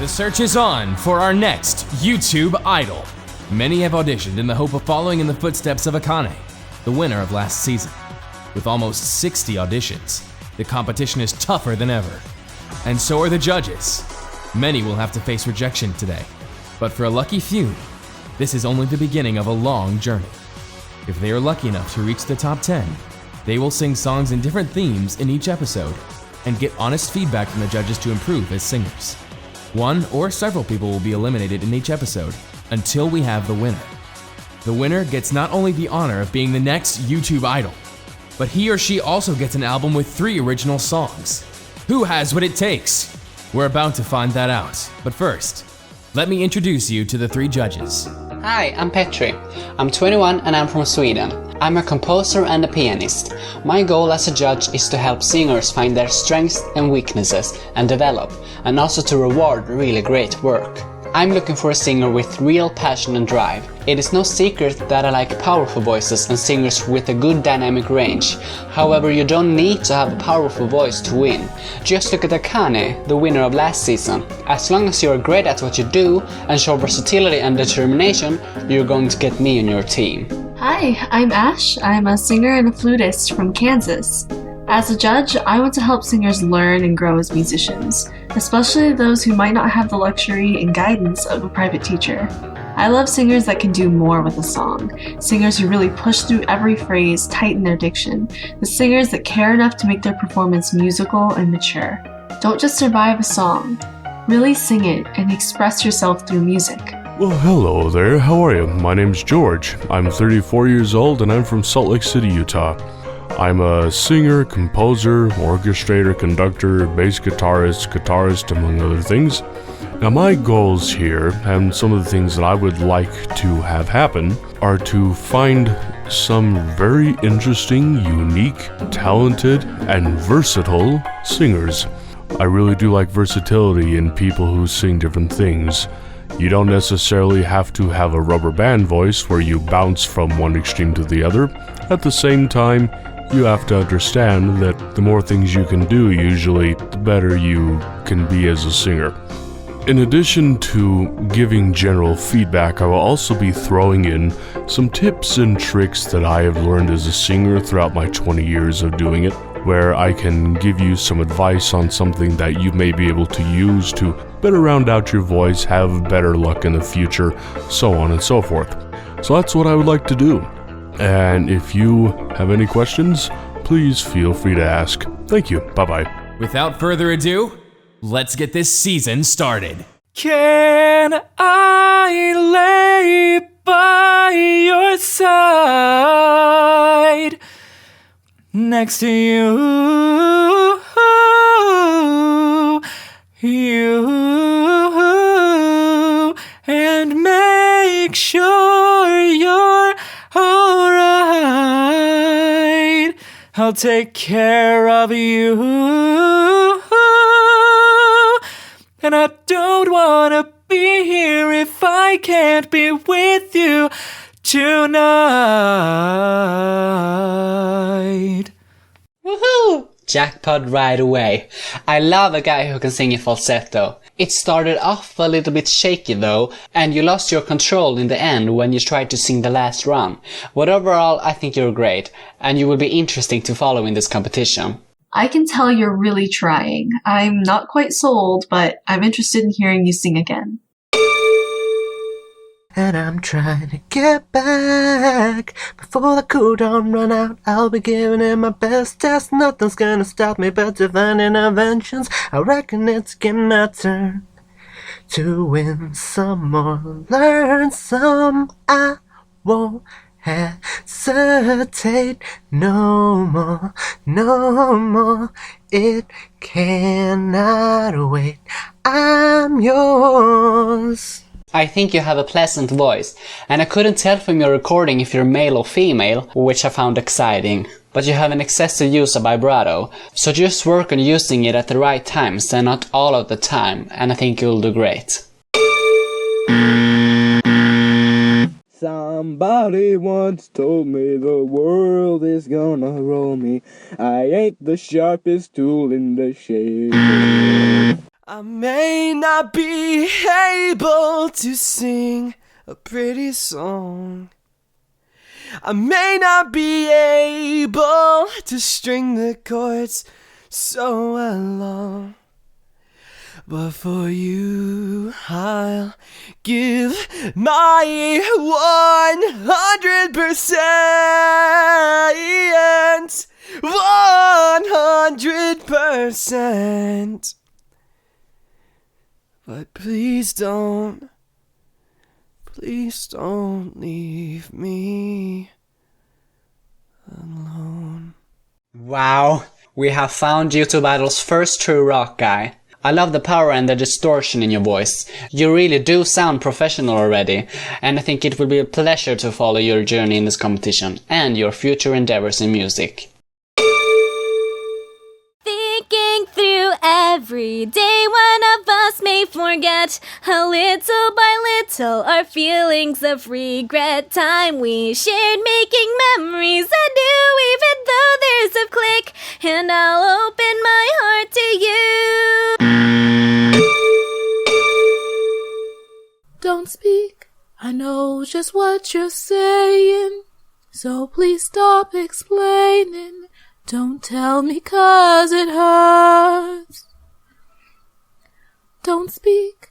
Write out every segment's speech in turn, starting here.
The search is on for our next YouTube idol. Many have auditioned in the hope of following in the footsteps of Akane, the winner of last season. With almost 60 auditions, the competition is tougher than ever. And so are the judges. Many will have to face rejection today. But for a lucky few, this is only the beginning of a long journey. If they are lucky enough to reach the top 10, they will sing songs in different themes in each episode and get honest feedback from the judges to improve as singers. One or several people will be eliminated in each episode until we have the winner. The winner gets not only the honor of being the next YouTube idol, but he or she also gets an album with 3 original songs. Who has what it takes? We're about to find that out, but first, let me introduce you to the 3 judges. Hi, I'm PETRI. I'm 21 and I'm from Sweden. I'm a composer and a pianist. My goal as a judge is to help singers find their strengths and weaknesses and develop, and also to reward really great work. I'm looking for a singer with real passion and drive. It is no secret that I like powerful voices and singers with a good dynamic range. However, you don't need to have a powerful voice to win. Just look at Akane, the winner of last season. As long as you're great at what you do and show versatility and determination, you're going to get me on your team. Hi, I'm ASHE. I'm a singer and a flutist from Kansas. As a judge, I want to help singers learn and grow as musicians, especially those who might not have the luxury and guidance of a private teacher. I love singers that can do more with a song, singers who really push through every phrase, tighten their diction, the singers that care enough to make their performance musical and mature. Don't just survive a song, really sing it and express yourself through music. Well, hello there, how are you? My name's George. I'm 34 years old and I'm from Salt Lake City, Utah. I'm a singer, composer, orchestrator, conductor, bass guitarist, among other things. Now my goals here, and some of the things that I would like to have happen, are to find some very interesting, unique, talented, and versatile singers. I really do like versatility in people who sing different things. You don't necessarily have to have a rubber band voice where you bounce from one extreme to the other. At the same time, you have to understand that the more things you can do, usually, the better you can be as a singer. In addition to giving general feedback, I will also be throwing in some tips and tricks that I have learned as a singer throughout my 20 years of doing it, where I can give you some advice on something that you may be able to use to better round out your voice, have better luck in the future, so on and so forth. So that's what I would like to do. And if you have any questions, please feel free to ask. Thank you. Bye-bye. Without further ado, let's get this season started. Can I lay by your side next to you, and make sure you're alright? I'll take care of you, and I don't wanna be here if I can't be with you tonight. Woohoo! Jackpot right away. I love a guy who can sing in falsetto. It started off a little bit shaky though, and you lost your control in the end when you tried to sing the last run. But overall, I think you're great, and you will be interesting to follow in this competition. I can tell you're really trying. I'm not quite sold, but I'm interested in hearing you sing again. And I'm trying to get back before the cooldown run out. I'll be giving it my best test. Nothing's gonna stop me but divine interventions. I reckon it's getting my turn to win some or learn some. I won't hesitate no more, no more. It cannot wait. I'm yours. I think you have a pleasant voice, and I couldn't tell from your recording if you're male or female, which I found exciting. But you have an excessive use of vibrato, so just work on using it at the right times and not all of the time, and I think you'll do great. Somebody once told me the world is gonna roll me. I ain't the sharpest tool in the shed. I may not be able to sing a pretty song. I may not be able to string the chords so well, but for you I'll give my 100%. 100%. But please don't leave me alone. Wow, we have found YouTube Idol's first true rock guy. I love the power and the distortion in your voice. You really do sound professional already, and I think it will be a pleasure to follow your journey in this competition and your future endeavors in music. Thinking through every day, one of us may forget, a little by little, our feelings of regret. Time we shared making memories anew, even though there's a click, and I'll open my heart to you. Don't speak, I know just what you're saying, so please stop explaining. Don't tell me 'cause it hurts. Don't speak,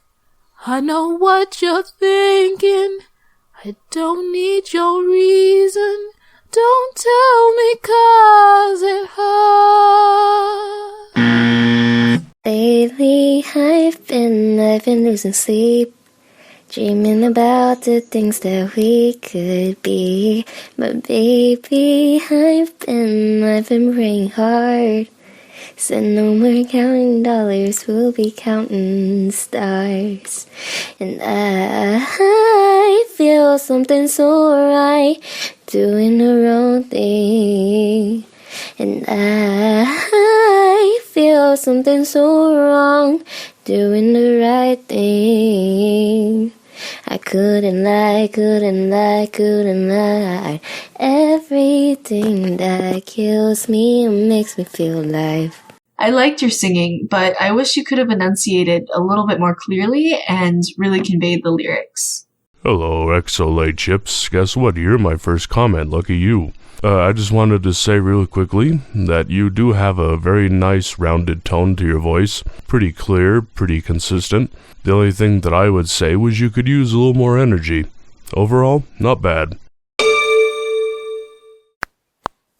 I know what you're thinking, I don't need your reason. Don't tell me 'cause it hurts. Lately I've been losing sleep, dreaming about the things that we could be. But baby, I've been praying hard. Said no more counting dollars, we'll be counting stars. And I feel something so right, doing the wrong thing. And I feel something so wrong, doing the right thing. I couldn't lie. Everything that kills me makes me feel alive. I liked your singing, but I wish you could have enunciated a little bit more clearly and really conveyed the lyrics. Hello, XLA Chips. Guess what? You're my first comment. Lucky you. I just wanted to say really quickly that you do have a very nice rounded tone to your voice. Pretty clear, pretty consistent. The only thing that I would say was you could use a little more energy. Overall, not bad.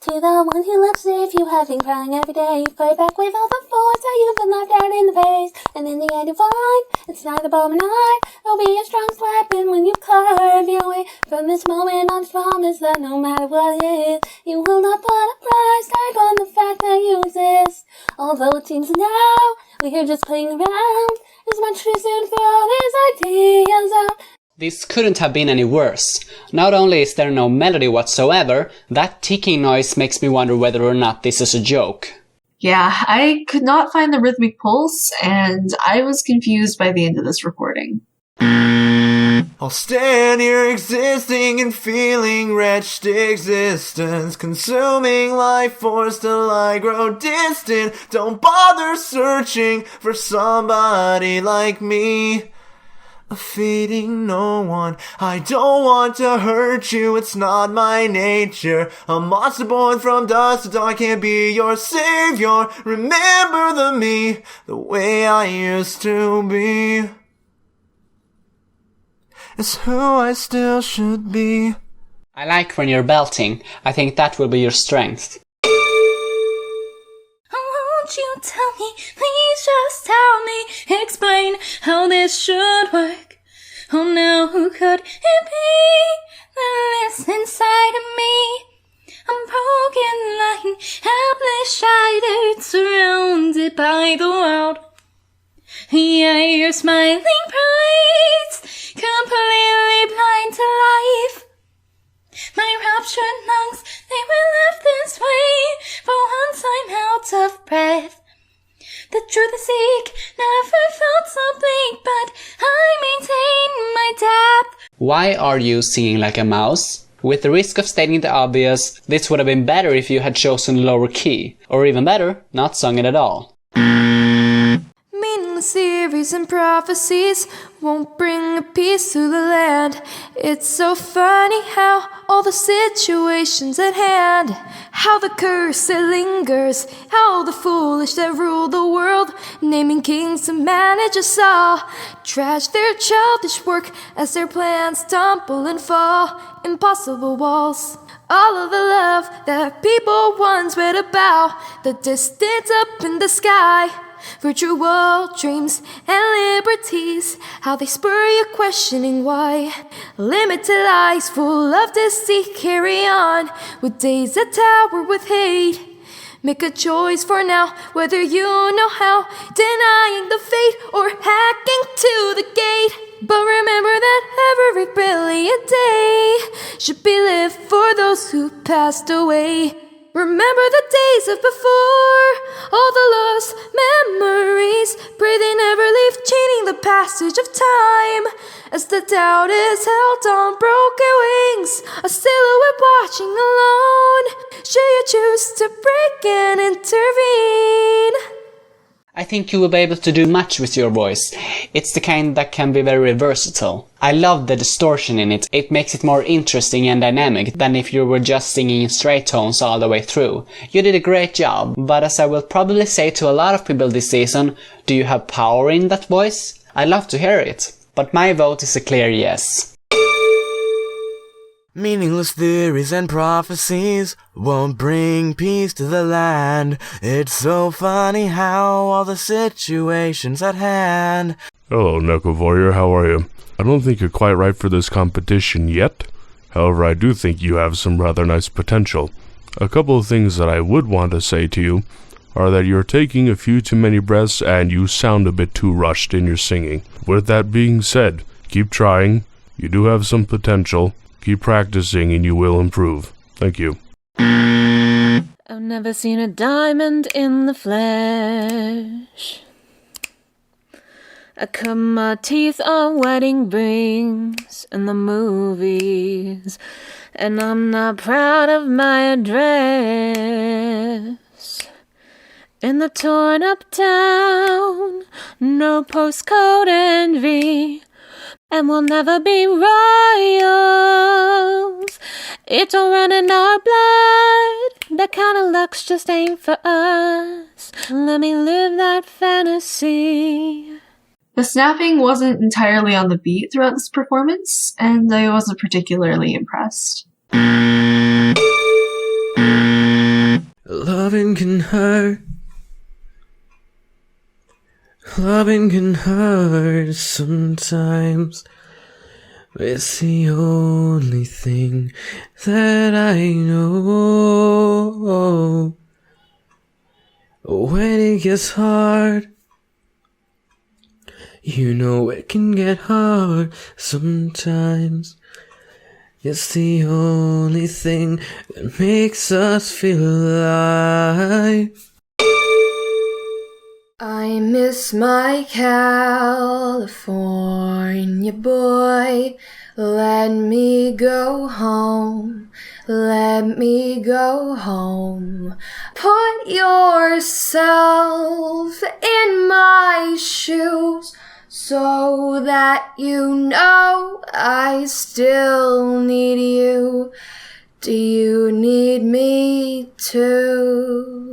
To the one who loves it, if you have been crying every day, fight back with all the force that you've been knocked out in the face, and in the end you find it's neither bomb nor night. There'll be a strong slapping when you carve your way from this moment. On promise that no matter what it is, you will not put a price tag on the fact that you exist. Although it seems now we're just playing around, it's much too soon for all these ideas out. This couldn't have been any worse. Not only is there no melody whatsoever, that ticking noise makes me wonder whether or not this is a joke. Yeah, I could not find the rhythmic pulse, and I was confused by the end of this recording. I'll stand here existing and feeling wretched existence, consuming life force till I grow distant. Don't bother searching for somebody like me, feeding no one. I don't want to hurt you, it's not my nature. A monster born from dust, so I can't be your savior. Remember the me, the way I used to be. It's who I still should be. I like when you're belting. I think that will be your strength. Won't you tell me, please just tell me, explain how this should work. Oh no, who could it be that lives inside of me? I'm broken, lying, helpless, shattered, surrounded by the world. Yeah, you're smiling bright, completely blind to life. My raptured lungs, they were left this way, for once I'm out of breath. The truth I seek never felt so bleak, but I maintain my depth. Why are you singing like a mouse? With the risk of stating the obvious, this would have been better if you had chosen lower key. Or even better, not sung it at all. Meaningless series and prophecies won't bring a peace to the land. It's so funny how all the situations at hand, how the curse that lingers, how the foolish that rule the world, naming kings to manage us all, trash their childish work as their plans tumble and fall. Impossible walls. All of the love that people once read about, the distance up in the sky, virtual dreams and liberties, how they spur you questioning why. Limited lies full of deceit carry on, with days that tower with hate. Make a choice for now, whether you know how, denying the fate or hacking to the gate. But remember that every brilliant day should be lived for those who passed away. Remember the days of before, all the lost memories. Pray they never leave, chaining the passage of time. As the doubt is held on broken wings, a silhouette watching alone. Should you choose to break and intervene? I think you will be able to do much with your voice. It's the kind that can be very versatile. I love the distortion in it. It makes it more interesting and dynamic than if you were just singing in straight tones all the way through. You did a great job, but as I will probably say to a lot of people this season, do you have power in that voice? I'd love to hear it, but my vote is a clear yes. Meaningless theories and prophecies won't bring peace to the land. It's so funny how all the situations at hand. Hello, NekoV Warrior, how are you? I don't think you're quite right for this competition yet. However, I do think you have some rather nice potential. A couple of things that I would want to say to you are that you're taking a few too many breaths and you sound a bit too rushed in your singing. With that being said, keep trying. You do have some potential. Keep practicing and you will improve. Thank you. I've never seen a diamond in the flesh. I cut my teeth on wedding rings in the movies, and I'm not proud of my address. In the torn up town, no postcode envy, and we'll never be royals. It don't run in our blood. That kind of luck's just ain't for us. Let me live that fantasy. The snapping wasn't entirely on the beat throughout this performance, and I wasn't particularly impressed. Loving can hurt. Loving can hurt sometimes. It's the only thing that I know. When it gets hard, you know it can get hard sometimes. It's the only thing that makes us feel alive. I miss my California boy. Let me go home. Let me go home. Put yourself in my shoes so that you know I still need you. Do you need me too?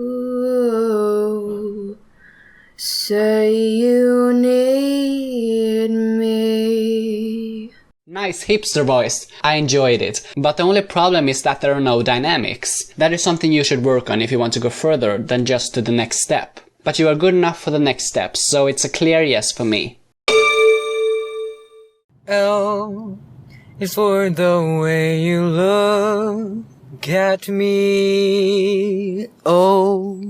Say you need me. Nice hipster voice. I enjoyed it. But the only problem is that there are no dynamics. That is something you should work on if you want to go further than just to the next step. But you are good enough for the next steps, so it's a clear yes for me. L is for the way you look at me. O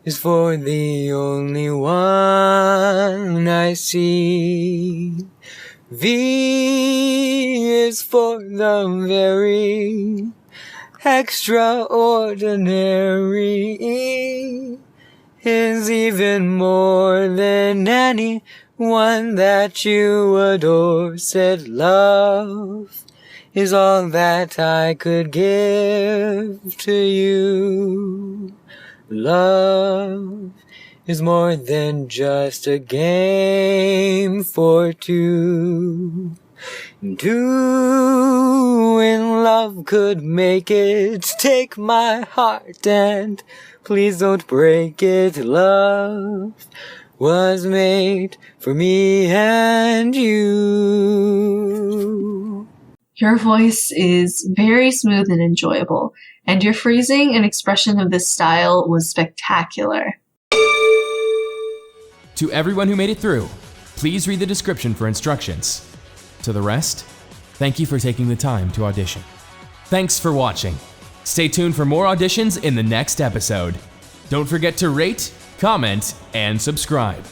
is for the only one I see. V is for the very extraordinary. Is even more than anyone that you adore. Said love is all that I could give to you. Love is more than just a game for two. Two in love could make it. Take my heart and please don't break it. Love was made for me and you. Your voice is very smooth and enjoyable, and your phrasing and expression of this style was spectacular. To everyone who made it through, please read the description for instructions. To the rest, thank you for taking the time to audition. Thanks for watching. Stay tuned for more auditions in the next episode. Don't forget to rate, comment, and subscribe.